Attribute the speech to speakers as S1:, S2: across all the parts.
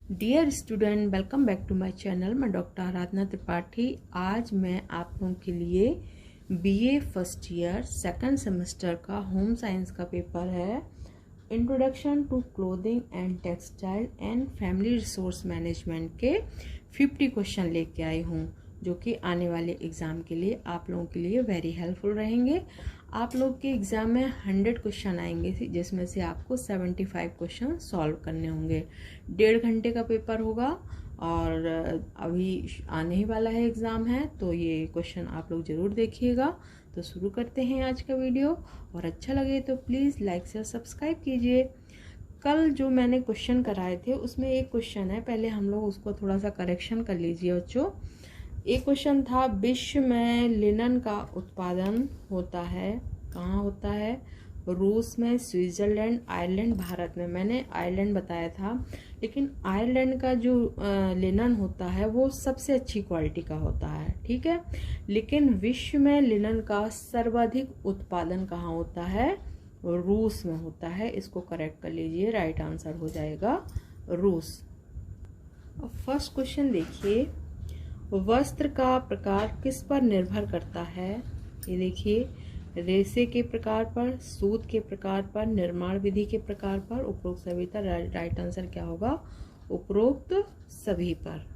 S1: Dear student, welcome back to my channel. मैं doctor Aradhana Tripathi. आज मैं आप लोगों के लिए BA first year second semester का होम साइंस का पेपर है, introduction to clothing and textile and family resource management के 50 क्वेश्चन लेके आई हूँ, जो कि आने वाले एग्ज़ाम के लिए आप लोगों के लिए वेरी हेल्पफुल रहेंगे। आप लोग के एग्ज़ाम में 100 क्वेश्चन आएंगे, जिसमें से आपको 75 क्वेश्चन सॉल्व करने होंगे। 1.5 घंटे का पेपर होगा और अभी आने ही वाला है एग्ज़ाम है, तो ये क्वेश्चन आप लोग ज़रूर देखिएगा। तो शुरू करते हैं आज का वीडियो, और अच्छा लगे तो प्लीज़ लाइक शेयर सब्सक्राइब कीजिए। कल जो मैंने क्वेश्चन कराए थे उसमें एक क्वेश्चन है, पहले हम लोग उसको थोड़ा सा करेक्शन कर लीजिए बच्चों। एक क्वेश्चन था, विश्व में लिनन का उत्पादन होता है, कहाँ होता है? रूस में, स्विट्जरलैंड, आयरलैंड, भारत में। मैंने आयरलैंड बताया था, लेकिन आयरलैंड का जो लिनन होता है वो सबसे अच्छी क्वालिटी का होता है, ठीक है। लेकिन विश्व में लिनन का सर्वाधिक उत्पादन कहाँ होता है? रूस में होता है। इसको करेक्ट कर लीजिए, राइट आंसर हो जाएगा रूस। अब फर्स्ट क्वेश्चन देखिए, वस्त्र का प्रकार किस पर निर्भर करता है? ये देखिए, रेशे के प्रकार पर, सूत के प्रकार पर, निर्माण विधि के प्रकार पर, उपरोक्त सभी पर। राइट आंसर क्या होगा? उपरोक्त सभी पर।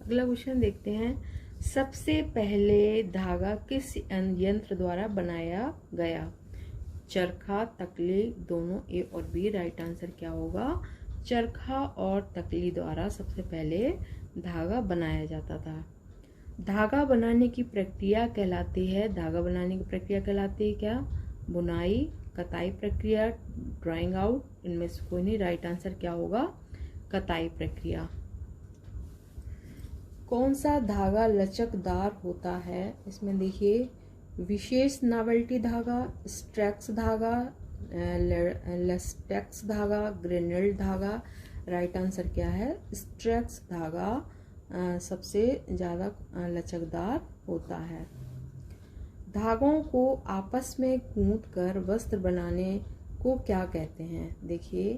S1: अगला क्वेश्चन देखते हैं, सबसे पहले धागा किस यंत्र द्वारा बनाया गया? चरखा, तकली, दोनों, ए और बी। राइट आंसर क्या होगा? चरखा और तकली द्वारा सबसे पहले धागा बनाया जाता था। धागा बनाने की प्रक्रिया कहलाती है, धागा बनाने की प्रक्रिया कहलाती है क्या? बुनाई, कताई प्रक्रिया, ड्राइंग आउट। इनमें से कोई नहीं। राइट आंसर क्या होगा? कताई प्रक्रिया। कौन सा धागा लचकदार होता है? इसमें देखिए, विशेष नॉवेल्टी धागा, स्ट्रैक्स धागा, लेस्टेक्स धागा, ग्रेनेड धागा। राइट आंसर क्या है? स्ट्रैक्स धागा सबसे ज़्यादा लचकदार होता है। धागों को आपस में गूंथ कर वस्त्र बनाने को क्या कहते हैं? देखिए,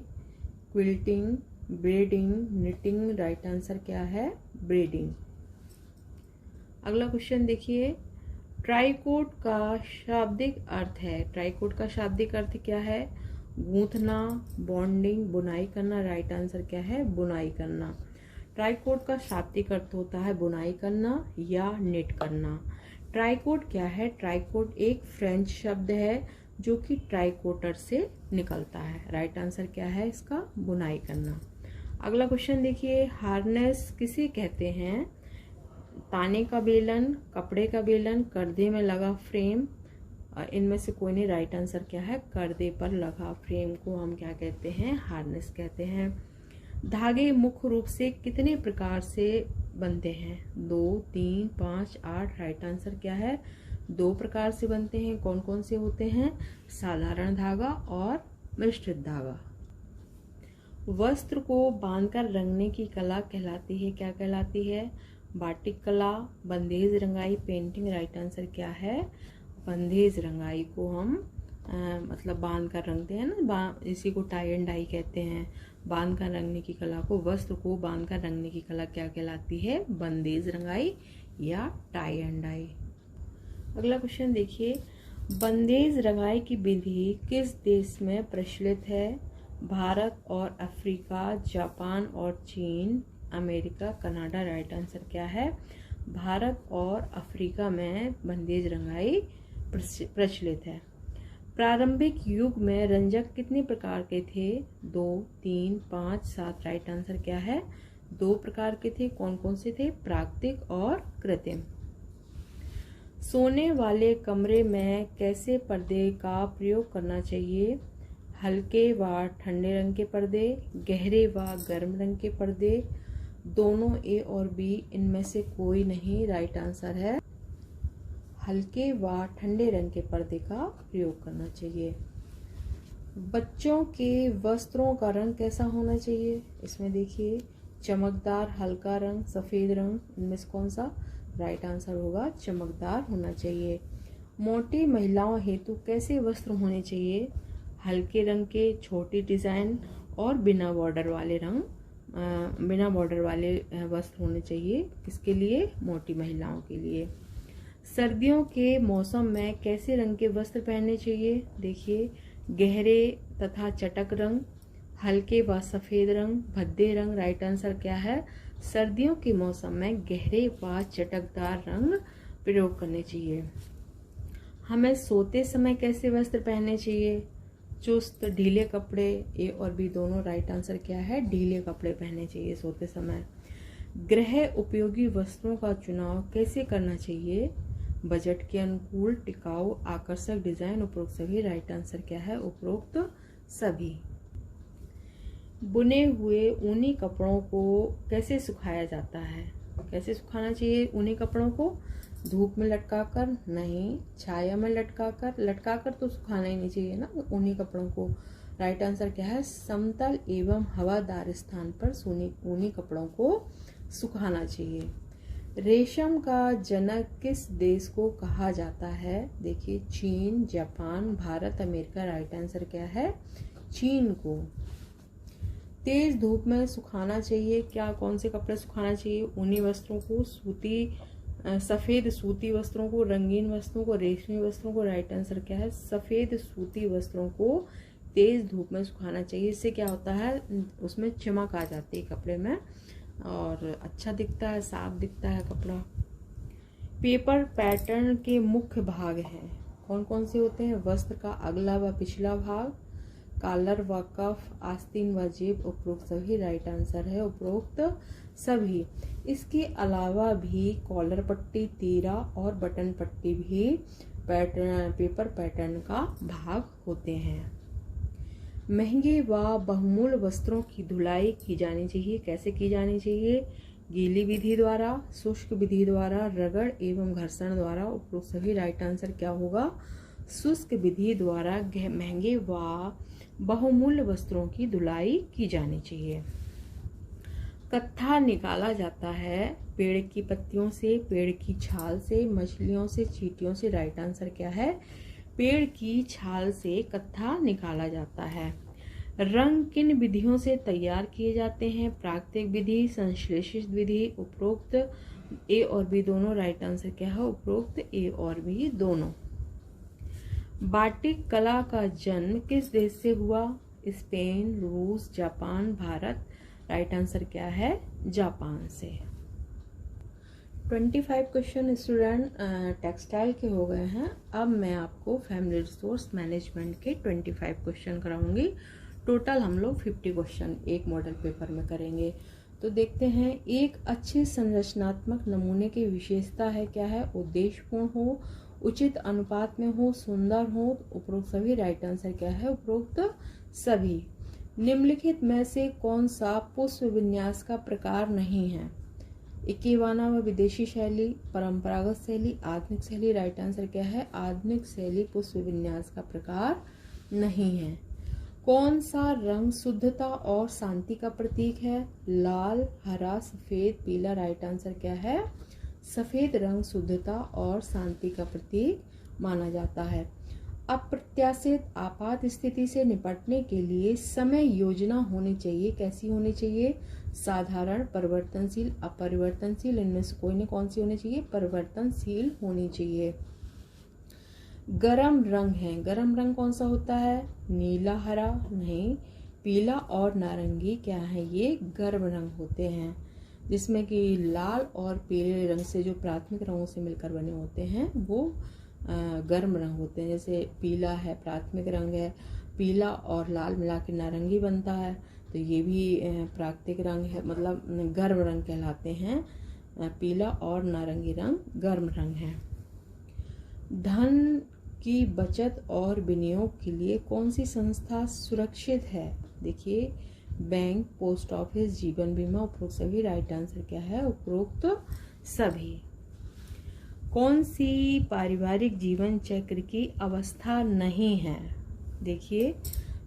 S1: quilting, braiding, knitting. Right answer क्या है? ब्रेडिंग। अगला क्वेश्चन देखिए, ट्राइकोट का शाब्दिक अर्थ है। ट्राइकोट का शाब्दिक अर्थ क्या है? गूंथना, बॉन्डिंग, बुनाई करना। राइट आंसर क्या है? बुनाई करना। ट्राइकोट का शाब्दिक अर्थ होता है बुनाई करना या निट करना। ट्राइकोट क्या है? ट्राइकोट एक फ्रेंच शब्द है जो कि ट्राइकोटर से निकलता है। राइट आंसर क्या है इसका? बुनाई करना। अगला क्वेश्चन देखिए, हार्नेस किसे कहते हैं? ताने का बेलन, कपड़े का बेलन, पर्दे में लगा फ्रेम। इनमें से कोई नहीं। राइट आंसर क्या है? पर्दे पर लगा फ्रेम को हम क्या कहते हैं? हार्नेस कहते हैं। धागे मुख्य रूप से कितने प्रकार से बनते हैं? 2, 3, 5, 8। राइट आंसर क्या है? 2 प्रकार से बनते हैं। कौन कौन से होते हैं? साधारण धागा और मिश्रित धागा। वस्त्र को बांधकर रंगने की कला कहलाती है, क्या कहलाती है? बाटिक कला, बंदेज रंगाई, पेंटिंग। राइट आंसर क्या है? बंदेज रंगाई को हम मतलब बांध कर रंगते हैं ना, इसी को टाई एंड डाई कहते हैं। बांध कर रंगने की कला को, वस्त्र को बांध कर रंगने की कला क्या कहलाती है? बंदेज रंगाई या टाई एंड डाई। अगला क्वेश्चन देखिए, बंदेज रंगाई की विधि किस देश में प्रचलित है? भारत और अफ्रीका, जापान और चीन, अमेरिका, कनाडा। राइट आंसर क्या है? भारत और अफ्रीका में बंदेज रंगाई प्रचलित है। प्रारंभिक युग में रंजक कितने प्रकार के थे? 2, 3, 5, 7। राइट आंसर क्या है? 2 प्रकार के थे। कौन कौन से थे? प्राकृतिक और कृत्रिम। सोने वाले कमरे में कैसे पर्दे का प्रयोग करना चाहिए? हल्के व ठंडे रंग के पर्दे, गहरे व गर्म रंग के पर्दे, दोनों, ए और बी। इनमें से कोई नहीं। राइट आंसर है हल्के व ठंडे रंग के पर्दे का प्रयोग करना चाहिए। बच्चों के वस्त्रों का रंग कैसा होना चाहिए? इसमें देखिए, चमकदार, हल्का रंग, सफेद रंग। इनमें से कौन सा? राइट आंसर होगा चमकदार होना चाहिए। मोटी महिलाओं हेतु कैसे वस्त्र होने चाहिए? हल्के रंग के, छोटी डिजाइन और बिना बॉर्डर वाले रंग बिना बॉर्डर वाले वस्त्र होने चाहिए। किसके लिए? मोटी महिलाओं के लिए। सर्दियों के मौसम में कैसे रंग के वस्त्र पहनने चाहिए? देखिए, गहरे तथा चटक रंग, हल्के व सफेद रंग, भद्दे रंग। राइट आंसर क्या है? सर्दियों के मौसम में गहरे व चटकदार रंग प्रयोग करने चाहिए। हमें सोते समय कैसे वस्त्र पहनने चाहिए? चुस्त, ढीले कपड़े। ए और बी दोनों। राइट आंसर क्या है? ढीले कपड़े पहनने चाहिए सोते समय। गृह उपयोगी वस्त्रों का चुनाव कैसे करना चाहिए? बजट के अनुकूल, टिकाऊ, आकर्षक डिजाइन। उपरोक्त सभी। राइट आंसर क्या है? उपरोक्त सभी। बुने हुए ऊनी कपड़ों को कैसे सुखाया जाता है? कैसे सुखाना चाहिए ऊनी कपड़ों को? धूप में लटकाकर? नहीं। छाया में लटकाकर? लटकाकर तो सुखाना ही नहीं चाहिए ना ऊनी कपड़ों को। राइट आंसर क्या है? समतल एवं हवादार स्थान पर ऊनी कपड़ों को सुखाना चाहिए। रेशम का जनक किस देश को कहा जाता है? देखिए, चीन, Japan, Bharat, America. Right answer क्या है? चीन को। तेज धूप में सुखाना चाहिए क्या? कौन से कपड़े सुखाना चाहिए? ऊनी वस्त्रों को, सफेद सूती वस्त्रों को, रंगीन वस्त्रों को, रेशमी वस्त्रों को। राइट आंसर क्या है? सफेद सूती वस्त्रों को तेज धूप में सुखाना चाहिए। इससे क्या होता है? उसमें चमक आ जाती है कपड़े में और अच्छा दिखता है, साफ दिखता है कपड़ा। पेपर पैटर्न के मुख्य भाग हैं। कौन कौन से होते हैं? वस्त्र का अगला व पिछला भाग, कॉलर व कफ, आस्तीन व जेब। उपरोक्त सभी। राइट आंसर है उपरोक्त सभी। इसके अलावा भी कॉलर पट्टी, तीरा और बटन पट्टी भी पेपर पैटर्न का भाग होते हैं। महंगे व बहुमूल्य वस्त्रों की धुलाई की जानी चाहिए। कैसे की जानी चाहिए? गीली विधि द्वारा, शुष्क विधि द्वारा, रगड़ एवं घर्षण द्वारा। उपरोक्त सभी। राइट आंसर क्या होगा? शुष्क विधि द्वारा महंगे व बहुमूल्य वस्त्रों की धुलाई की जानी चाहिए। कत्था निकाला जाता है पेड़ की पत्तियों से, पेड़ की छाल से, मछलियों से, चींटियों से। राइट आंसर क्या है? पेड़ की छाल से कत्था निकाला जाता है। रंग किन विधियों से तैयार किए जाते हैं? प्राकृतिक विधि, संश्लेषित विधि। उपरोक्त ए और बी दोनों। राइट आंसर क्या है? उपरोक्त ए और बी दोनों। बाटिक कला का जन्म किस देश से हुआ? स्पेन, रूस, जापान, भारत। राइट आंसर क्या है? जापान से। 25 क्वेश्चन स्टूडेंट टेक्सटाइल के हो गए हैं। अब मैं आपको फैमिली रिसोर्स मैनेजमेंट के 25 क्वेश्चन कराऊंगी। टोटल हम लोग 50 क्वेश्चन एक मॉडल पेपर में करेंगे। तो देखते हैं, एक अच्छे संरचनात्मक नमूने की विशेषता है क्या है? उद्देश्यपूर्ण हो, उचित अनुपात में हो, सुंदर हो। उपरोक्त सभी। राइट आंसर क्या है? उपरोक्त सभी। निम्नलिखित में से कौन सा पुष्प विन्यास का प्रकार नहीं है? इकेवाना व विदेशी शैली, परंपरागत शैली, आधुनिक शैली। राइट आंसर क्या है? आधुनिक शैली पुष्प विन्यास का प्रकार नहीं है। कौन सा रंग शुद्धता और शांति का प्रतीक है? लाल, हरा, सफेद, पीला। राइट आंसर क्या है? सफेद रंग शुद्धता और शांति का प्रतीक माना जाता है। अप्रत्याशित आपात स्थिति से निपटने के लिए समय योजना होनी चाहिए। कैसी होनी चाहिए? साधारण, परिवर्तनशील, अपरिवर्तनशील। इनमें से कोई न कौन सी होनी चाहिए? परिवर्तनशील होनी चाहिए। गरम रंग है। गरम रंग कौन सा होता है? नीला, हरा। नहीं। पीला और नारंगी क्या है? ये गर्म रंग होते हैं, जिसमें कि लाल और पीले रंग से जो प्राथमिक रंगों से मिलकर बने होते हैं वो गर्म रंग होते हैं। जैसे पीला है प्राथमिक रंग है, पीला और लाल मिला के नारंगी बनता है, तो ये भी प्राकृतिक रंग है, मतलब गर्म रंग कहलाते हैं। पीला और नारंगी रंग गर्म रंग है। धन की बचत और विनियोग के लिए कौन सी संस्था सुरक्षित है? देखिए, बैंक, पोस्ट ऑफिस, जीवन बीमा। उपरोक्त सभी। राइट आंसर क्या है? उपरोक्त सभी। कौन सी पारिवारिक जीवन चक्र की अवस्था नहीं है? देखिए,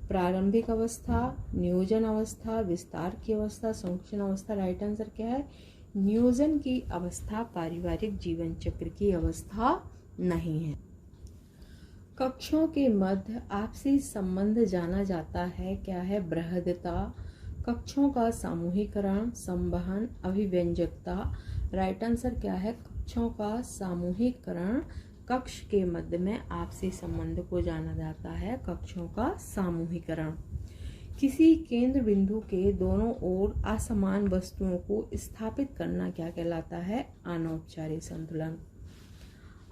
S1: प्रारंभिक अवस्था, नियोजन अवस्था, विस्तार की अवस्था, संकुचन अवस्था। राइट आंसर क्या है? नियोजन की अवस्था पारिवारिक जीवन चक्र की अवस्था नहीं है। कक्षों के मध्य आपसी संबंध जाना जाता है क्या है? बृहदता, कक्षों का सामूहिकरण, संवहन, अभिव्यंजकता। राइट आंसर क्या है? कक्षों का सामूहिकरण। कक्ष के मध्य में आपसी संबंध को जाना जाता है कक्षों का सामूहिकरण। किसी केंद्र बिंदु के दोनों ओर असमान वस्तुओं को स्थापित करना क्या कहलाता है? अनौपचारिक संतुलन।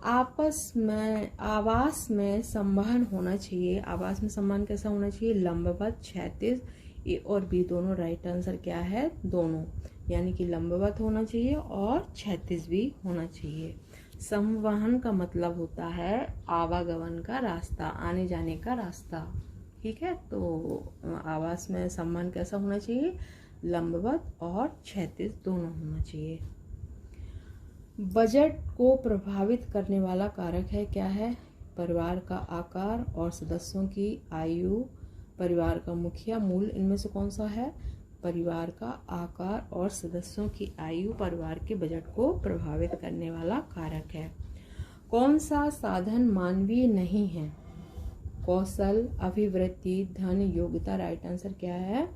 S1: आवास में संवहन होना चाहिए। आवास में संवहन कैसा होना चाहिए? लंबवत, क्षैतिज। ए और बी दोनों। राइट आंसर क्या है? दोनों, यानी कि लंबवत होना चाहिए और क्षैतिज भी होना चाहिए। संवहन का मतलब होता है आवागमन का रास्ता, आने जाने का रास्ता। ठीक है, तो आवास में संवहन कैसा होना चाहिए? लंबवत और क्षैतिज दोनों होना चाहिए। बजट को प्रभावित करने वाला कारक है क्या है? परिवार का आकार और सदस्यों की आयु। परिवार का मुखिया मूल, इनमें से कौन सा है? परिवार का आकार और सदस्यों की आयु परिवार के बजट को प्रभावित करने वाला कारक है। कौन सा साधन मानवीय नहीं है? कौशल, अभिवृत्ति, धन, योग्यता। राइट आंसर क्या है?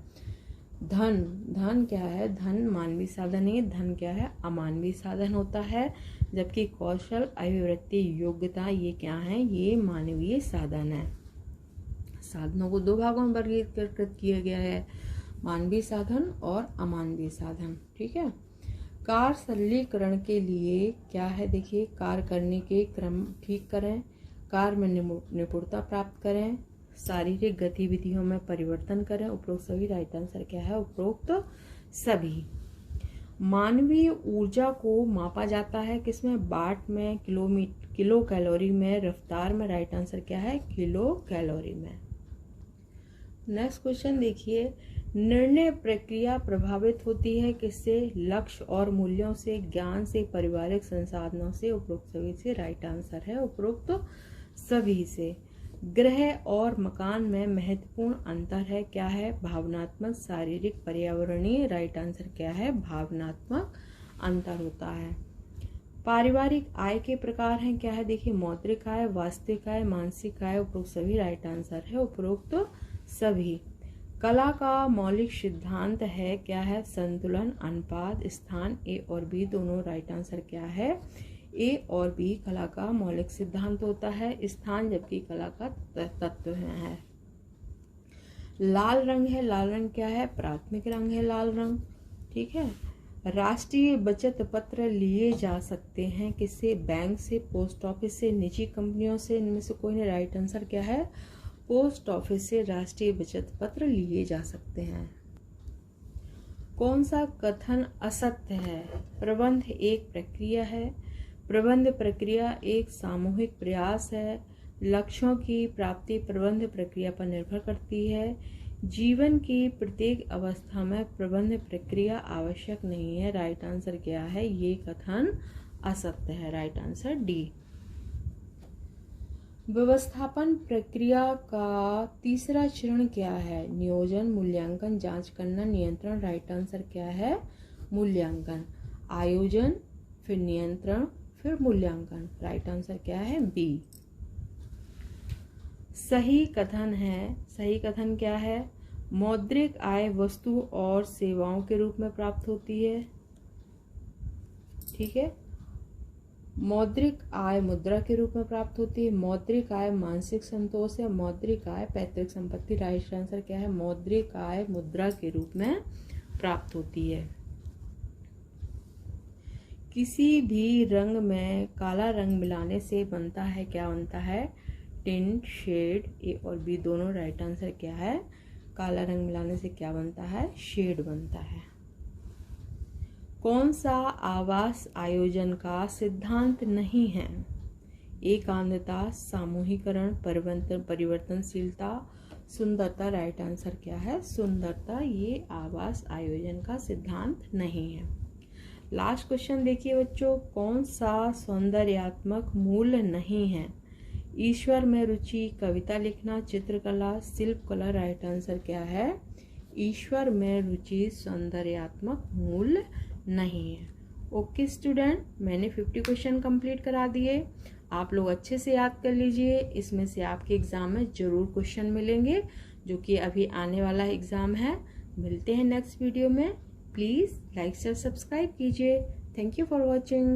S1: धन। धन क्या है? धन मानवीय साधन है। धन क्या है? अमानवीय साधन होता है। जबकि कौशल, अभिवृत्ति, योग्यता ये क्या है? ये मानवीय साधन है। साधनों को दो भागों में वर्गीकृत किया गया है, मानवीय साधन और अमानवीय साधन। ठीक है। कार्य सरलीकरण के लिए क्या है? देखिए, कार्य करने के क्रम ठीक करें, कार्य में निपुणता प्राप्त करें, शारीरिक गतिविधियों में परिवर्तन करें। उपरोक्त सभी। राइट आंसर क्या है? उपरोक्त सभी। मानवीय ऊर्जा को मापा जाता है किसमें? वाट में, किलो कैलोरी में, रफ्तार में। राइट आंसर क्या है? किलो कैलोरी में। नेक्स्ट क्वेश्चन देखिए, निर्णय प्रक्रिया प्रभावित होती है किससे? लक्ष्य और मूल्यों से, ज्ञान से, पारिवारिक संसाधनों से। उपरोक्त सभी से। राइट आंसर है उपरोक्त सभी से। गृह और मकान में महत्वपूर्ण अंतर है क्या है? भावनात्मक, शारीरिक, पर्यावरणीय। राइट आंसर क्या है? भावनात्मक अंतर होता है। पारिवारिक आय के प्रकार हैं क्या है? देखिए, मौद्रिक आय, वास्तविक आय, मानसिक आय। उपरोक्त सभी। राइट आंसर है उपरोक्त सभी। कला का मौलिक सिद्धांत है क्या है? संतुलन, अनुपात, स्थान। ए और बी दोनों। राइट आंसर क्या है? ए और बी कला का मौलिक सिद्धांत होता है। स्थान जबकि कला का तत्व है। लाल रंग है। लाल रंग क्या है? प्राथमिक रंग है लाल रंग। ठीक है। राष्ट्रीय बचत पत्र लिए जा सकते हैं किससे? बैंक से, पोस्ट ऑफिस से, निजी कंपनियों से। इनमें से कोई नहीं। राइट आंसर क्या है? पोस्ट ऑफिस से राष्ट्रीय बचत पत्र लिए जा सकते हैं। कौन सा कथन असत्य है? प्रबंध एक प्रक्रिया है। प्रबंध प्रक्रिया एक सामूहिक प्रयास है। लक्ष्यों की प्राप्ति प्रबंध प्रक्रिया पर निर्भर करती है। जीवन की प्रत्येक अवस्था में प्रबंध प्रक्रिया आवश्यक नहीं है। राइट आंसर क्या है? ये कथन असत्य है। Right answer D. व्यवस्थापन प्रक्रिया का तीसरा चरण क्या है? नियोजन, मूल्यांकन, जांच करना, नियंत्रण। राइट आंसर क्या है? मूल्यांकन। आयोजन, फिर नियंत्रण, फिर मूल्यांकन। राइट आंसर क्या है? बी। सही कथन है। सही कथन क्या है? मौद्रिक आय वस्तु और सेवाओं के रूप में प्राप्त होती है। ठीक है। मौद्रिक आय मुद्रा के रूप में प्राप्त होती है। मौद्रिक आय मानसिक संतोष है। मौद्रिक आय पैतृक संपत्ति। राइट आंसर क्या है? मौद्रिक आय मुद्रा के रूप में प्राप्त होती है। किसी भी रंग में काला रंग मिलाने से बनता है क्या? बनता है टिंट, शेड। ए और बी दोनों। राइट आंसर क्या है? काला रंग मिलाने से क्या बनता है? शेड बनता है। कौन सा आवास आयोजन का सिद्धांत नहीं है? एकांतता, सामूहिकरण, परिवर्तनशीलता, सुंदरता। राइट आंसर क्या है? सुंदरता। ये आवास आयोजन का सिद्धांत नहीं है। लास्ट क्वेश्चन देखिए बच्चों, कौन सा सौंदर्यात्मक मूल्य नहीं है? ईश्वर में रुचि, कविता लिखना, चित्रकला, शिल्पकला। राइट आंसर क्या है? ईश्वर में रुचि सौंदर्यात्मक मूल्य नहीं है। ओके स्टूडेंट, मैंने 50 क्वेश्चन कंप्लीट करा दिए। आप लोग अच्छे से याद कर लीजिए। इसमें से आपके एग्जाम में जरूर क्वेश्चन मिलेंगे, जो कि अभी आने वाला एग्जाम है मिलते हैं नेक्स्ट वीडियो में। प्लीज़ लाइक शेयर सब्सक्राइब कीजिए। Thank you for watching.